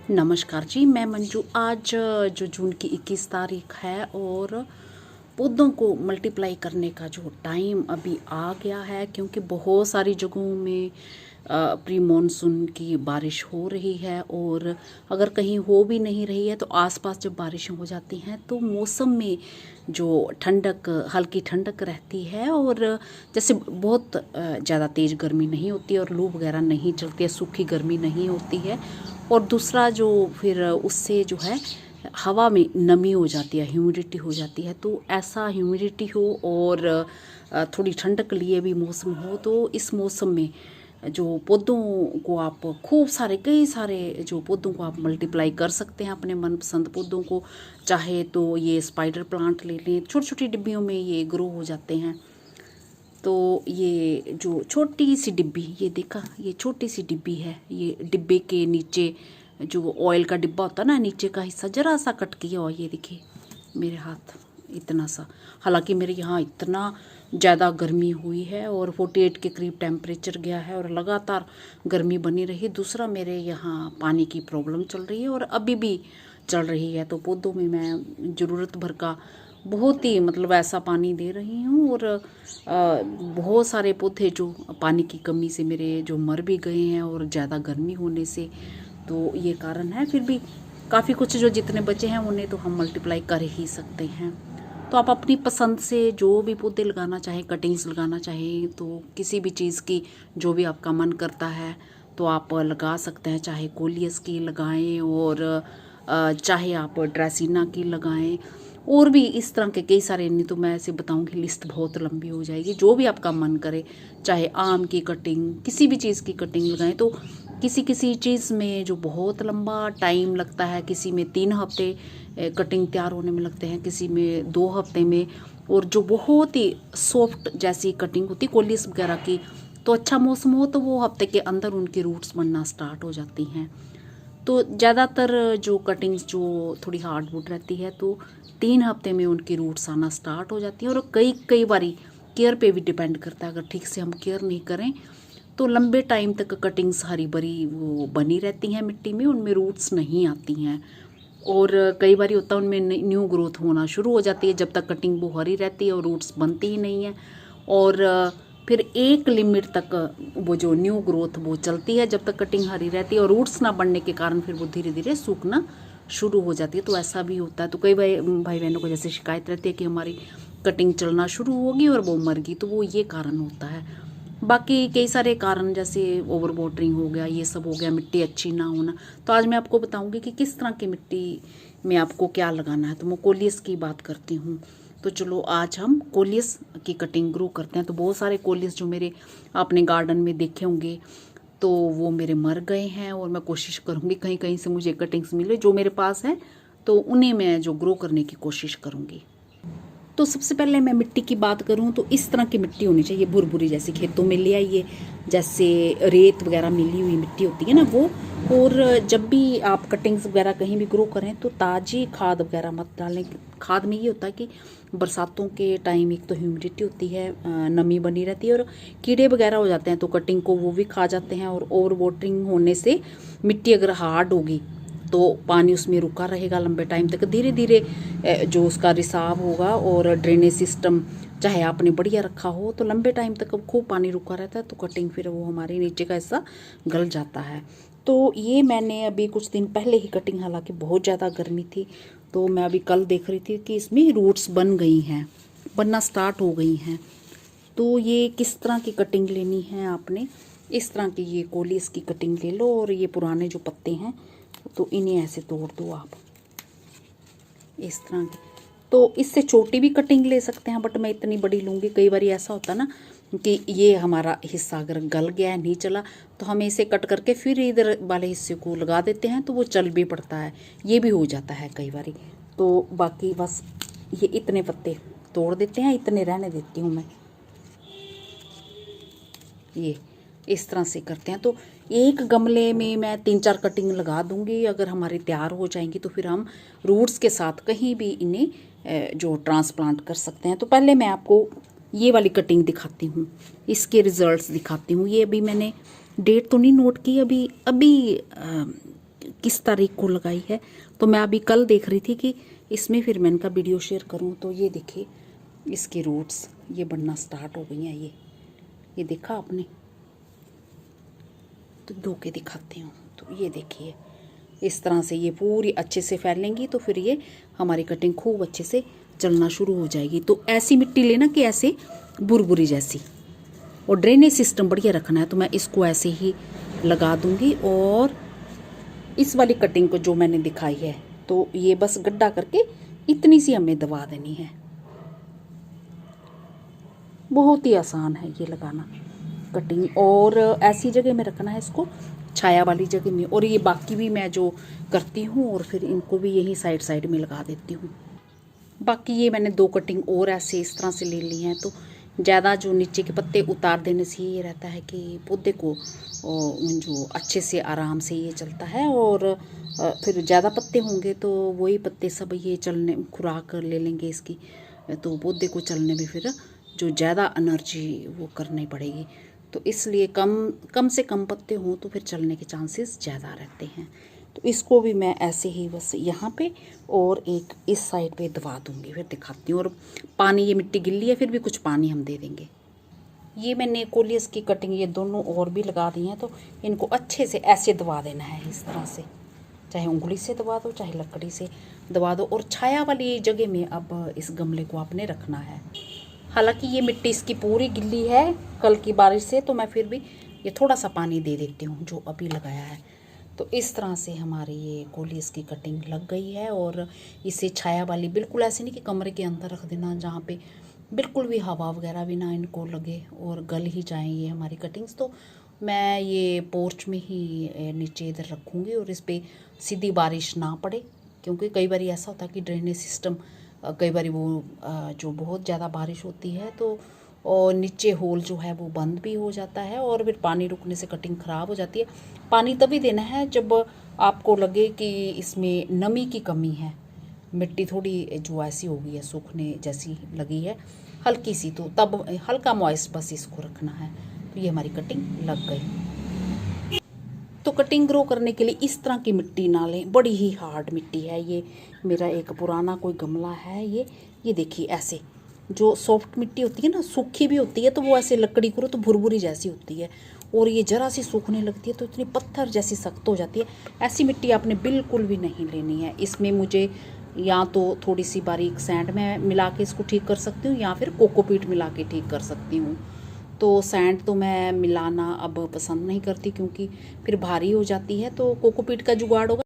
नमस्कार जी, मैं मंजू। आज जो जून की 21 तारीख है और पौधों को मल्टीप्लाई करने का जो टाइम अभी आ गया है, क्योंकि बहुत सारी जगहों में प्री मॉनसून की बारिश हो रही है और अगर कहीं हो भी नहीं रही है तो आसपास जब बारिशें हो जाती हैं तो मौसम में जो ठंडक, हल्की ठंडक रहती है और जैसे बहुत ज़्यादा तेज़ गर्मी नहीं होती और लू वगैरह नहीं चलती है, सूखी गर्मी नहीं होती है। और दूसरा जो फिर उससे जो है हवा में नमी हो जाती है, ह्यूमिडिटी हो जाती है। तो ऐसा ह्यूमिडिटी हो और थोड़ी ठंडक लिए भी मौसम हो तो इस मौसम में जो पौधों को आप खूब सारे कई सारे जो पौधों को आप मल्टीप्लाई कर सकते हैं अपने मनपसंद पौधों को। चाहे तो ये स्पाइडर प्लांट ले लें, छोटी छोटी डिब्बियों में ये ग्रो हो जाते हैं। तो ये जो छोटी सी डिब्बी, ये देखा, ये छोटी सी डिब्बी है। ये डिब्बे के नीचे जो ऑयल का डिब्बा होता है ना, नीचे का हिस्सा जरा सा कट किया और ये देखिए मेरे हाथ इतना सा। हालांकि मेरे यहाँ इतना ज़्यादा गर्मी हुई है और 48 के करीब टेम्परेचर गया है और लगातार गर्मी बनी रही। दूसरा, मेरे यहाँ पानी की प्रॉब्लम चल रही है और अभी भी चल रही है। तो पौधों में मैं ज़रूरत भर का बहुत ही मतलब ऐसा पानी दे रही हूँ और बहुत सारे पौधे जो पानी की कमी से मेरे जो मर भी गए हैं और ज़्यादा गर्मी होने से, तो ये कारण है। फिर भी काफ़ी कुछ जो जितने बचे हैं उन्हें तो हम मल्टीप्लाई कर ही सकते हैं। तो आप अपनी पसंद से जो भी पौधे लगाना चाहें, कटिंग्स लगाना चाहें, तो किसी भी चीज़ की जो भी आपका मन करता है तो आप लगा सकते हैं। चाहे कोलियस की लगाएं और चाहे आप ड्रेसिना की लगाएं और भी इस तरह के कई सारे। नहीं तो मैं ऐसे बताऊंगी, लिस्ट बहुत लंबी हो जाएगी। जो भी आपका मन करे, चाहे आम की कटिंग, किसी भी चीज़ की कटिंग लगाएं। तो किसी किसी चीज़ में जो बहुत लंबा टाइम लगता है, किसी में 3 हफ्ते कटिंग तैयार होने में लगते हैं, किसी में 2 हफ्ते में। और जो बहुत ही सॉफ्ट जैसी कटिंग होती कोलियस वगैरह की, तो अच्छा मौसम हो तो वो हफ्ते के अंदर उनकी रूट्स बनना स्टार्ट हो जाती हैं। तो ज़्यादातर जो कटिंग्स जो थोड़ी हार्डवुड रहती है तो 3 हफ्ते में उनकी रूट्स आना स्टार्ट हो जाती है। और कई कई बारी केयर पे भी डिपेंड करता है। अगर ठीक से हम केयर नहीं करें तो लंबे टाइम तक कटिंग्स हरी भरी वो बनी रहती हैं मिट्टी में, उनमें रूट्स नहीं आती हैं। और कई बार होता है उनमें न्यू ग्रोथ होना शुरू हो जाती है। जब तक कटिंग वो हरी रहती है और रूट्स बनती ही नहीं है। और फिर एक लिमिट तक वो जो न्यू ग्रोथ वो चलती है जब तक कटिंग हरी रहती है, और रूट्स ना बढ़ने के कारण फिर वो धीरे धीरे सूखना शुरू हो जाती है। तो ऐसा भी होता है। तो कई भाई बहनों को जैसे शिकायत रहती है कि हमारी कटिंग चलना शुरू होगी और वो मर गई, तो वो ये कारण होता है। बाकी कई सारे कारण जैसे ओवर वाटरिंग हो गया, ये सब हो गया, मिट्टी अच्छी ना होना। तो आज मैं आपको बताऊंगी कि किस तरह की मिट्टी में आपको क्या लगाना है। तो मैं कोलियस की बात करती हूँ। तो चलो आज हम कोलियस की कटिंग ग्रो करते हैं। तो बहुत सारे कोलियस जो मेरे आपने गार्डन में देखे होंगे तो वो मेरे मर गए हैं और मैं कोशिश करूँगी कहीं कहीं से मुझे कटिंग्स मिले जो मेरे पास है, तो उन्हें मैं जो ग्रो करने की कोशिश करूँगी। तो सबसे पहले मैं मिट्टी की बात करूं तो इस तरह की मिट्टी होनी चाहिए, भुरभुरी जैसी। खेतों में ले आइए, जैसे रेत वगैरह मिली हुई मिट्टी होती है ना वो। और जब भी आप कटिंग्स वगैरह कहीं भी ग्रो करें तो ताज़ी खाद वगैरह मत डालें। खाद में ये होता है कि बरसातों के टाइम एक तो ह्यूमिडिटी होती है, नमी बनी रहती है और कीड़े वगैरह हो जाते हैं तो कटिंग को वो भी खा जाते हैं। और ओवर वाटरिंग होने से मिट्टी अगर हार्ड होगी तो पानी उसमें रुका रहेगा लंबे टाइम तक। धीरे धीरे जो उसका रिसाव होगा और ड्रेनेज सिस्टम चाहे आपने बढ़िया रखा हो तो लंबे टाइम तक खूब पानी रुका रहता है, तो कटिंग फिर वो हमारे नीचे का हिस्सा गल जाता है। तो ये मैंने अभी कुछ दिन पहले ही कटिंग, हालांकि बहुत ज़्यादा गर्मी थी, तो मैं अभी कल देख रही थी कि इसमें रूट्स बन गई हैं, बनना स्टार्ट हो गई हैं। तो ये किस तरह की कटिंग लेनी है आपने, इस तरह की ये कोलियस की कटिंग ले लो। और ये पुराने जो पत्ते हैं तो इन्हें ऐसे तोड़ दो आप इस तरह की। तो इससे छोटी भी कटिंग ले सकते हैं, बट मैं इतनी बड़ी लूँगी। कई बार ऐसा होता है ना कि ये हमारा हिस्सा अगर गल गया है, नहीं चला, तो हमें इसे कट करके फिर इधर वाले हिस्से को लगा देते हैं तो वो चल भी पड़ता है। ये भी हो जाता है कई बार। तो बाकी बस ये इतने पत्ते तोड़ देते हैं, इतने रहने देती हूँ मैं। ये इस तरह से करते हैं। तो एक गमले में मैं 3-4 कटिंग लगा दूंगी। अगर हमारी तैयार हो जाएंगी तो फिर हम रूट्स के साथ कहीं भी इन्हें जो ट्रांसप्लांट कर सकते हैं। तो पहले मैं आपको ये वाली कटिंग दिखाती हूँ, इसके रिजल्ट्स दिखाती हूँ। ये अभी मैंने डेट तो नहीं नोट की, अभी अभी 21 तारीख को लगाई है। तो मैं अभी कल देख रही थी कि इसमें फिर मैं इनका वीडियो शेयर करूं। तो ये देखिए इसके रूट्स ये बढ़ना स्टार्ट हो गई हैं। ये देखा आपने? तो धो के दिखाती हूँ। तो ये देखिए इस तरह से ये पूरी अच्छे से फैलेंगी तो फिर ये हमारी कटिंग खूब अच्छे से चलना शुरू हो जाएगी। तो ऐसी मिट्टी लेना कि ऐसे बुरबुरी जैसी, और ड्रेनेज सिस्टम बढ़िया रखना है। तो मैं इसको ऐसे ही लगा दूंगी। और इस वाली कटिंग को जो मैंने दिखाई है तो ये बस गड्ढा करके इतनी सी हमें दबा देनी है। बहुत ही आसान है ये लगाना कटिंग, और ऐसी जगह में रखना है इसको, छाया वाली जगह में। और ये बाकी भी मैं जो करती हूँ और फिर इनको भी यही साइड साइड में लगा देती हूँ। बाकी ये मैंने 2 कटिंग और ऐसे इस तरह से ले ली हैं। तो ज़्यादा जो नीचे के पत्ते उतार देने से ये रहता है कि पौधे को जो अच्छे से आराम से ये चलता है। और फिर ज़्यादा पत्ते होंगे तो वही पत्ते सब ये चलने खुराक ले लेंगे इसकी, तो पौधे को चलने में फिर जो ज़्यादा एनर्जी वो करनी पड़ेगी। तो इसलिए कम से कम पत्ते हों तो फिर चलने के चांसेस ज़्यादा रहते हैं। तो इसको भी मैं ऐसे ही बस यहाँ पे और एक इस साइड पे दबा दूँगी, फिर दिखाती हूँ। और पानी, ये मिट्टी गिल्ली है फिर भी कुछ पानी हम दे देंगे। ये मैंने कोलियस की कटिंग ये दोनों और भी लगा दी हैं। तो इनको अच्छे से ऐसे दबा देना है इस तरह से, चाहे उंगली से दबा दो चाहे लकड़ी से दबा दो। और छाया वाली जगह में अब इस गमले को आपने रखना है। हालांकि ये मिट्टी इसकी पूरी गिल्ली है कल की बारिश से, तो मैं फिर भी ये थोड़ा सा पानी दे देती हूँ जो अभी लगाया है। तो इस तरह से हमारी ये कोलियस की कटिंग लग गई है। और इसे छाया वाली बिल्कुल ऐसे नहीं कि कमरे के अंदर रख देना, जहाँ पे बिल्कुल भी हवा वगैरह भी ना इनको लगे और गल ही जाएँ ये हमारी कटिंग्स। तो मैं ये पोर्च में ही नीचे इधर रखूँगी और इस पर सीधी बारिश ना पड़े, क्योंकि कई बार ऐसा होता है कि ड्रेनेज सिस्टम कई बार वो जो बहुत ज़्यादा बारिश होती है तो और नीचे होल जो है वो बंद भी हो जाता है और फिर पानी रुकने से कटिंग ख़राब हो जाती है। पानी तभी देना है जब आपको लगे कि इसमें नमी की कमी है, मिट्टी थोड़ी जो ऐसी हो गई है सूखने जैसी लगी है हल्की सी, तो तब हल्का मॉइस्ट बस इसको रखना है। तो ये हमारी कटिंग लग गई। तो कटिंग ग्रो करने के लिए इस तरह की मिट्टी ना लें, बड़ी ही हार्ड मिट्टी है। ये मेरा एक पुराना कोई गमला है, ये देखिए ऐसे जो सॉफ्ट मिट्टी होती है ना, सूखी भी होती है तो वो ऐसे लकड़ी करो तो भुरभुरी जैसी होती है, और ये ज़रा सी सूखने लगती है तो इतनी पत्थर जैसी सख्त हो जाती है। ऐसी मिट्टी आपने बिल्कुल भी नहीं लेनी है। इसमें मुझे या तो थोड़ी सी बारीक सैंड में मिला के इसको ठीक कर सकती हूँ या फिर कोकोपीट मिला के ठीक कर सकती हूँ। तो सैंड तो मैं मिलाना अब पसंद नहीं करती क्योंकि फिर भारी हो जाती है, तो कोकोपीट का जुगाड़ होगा।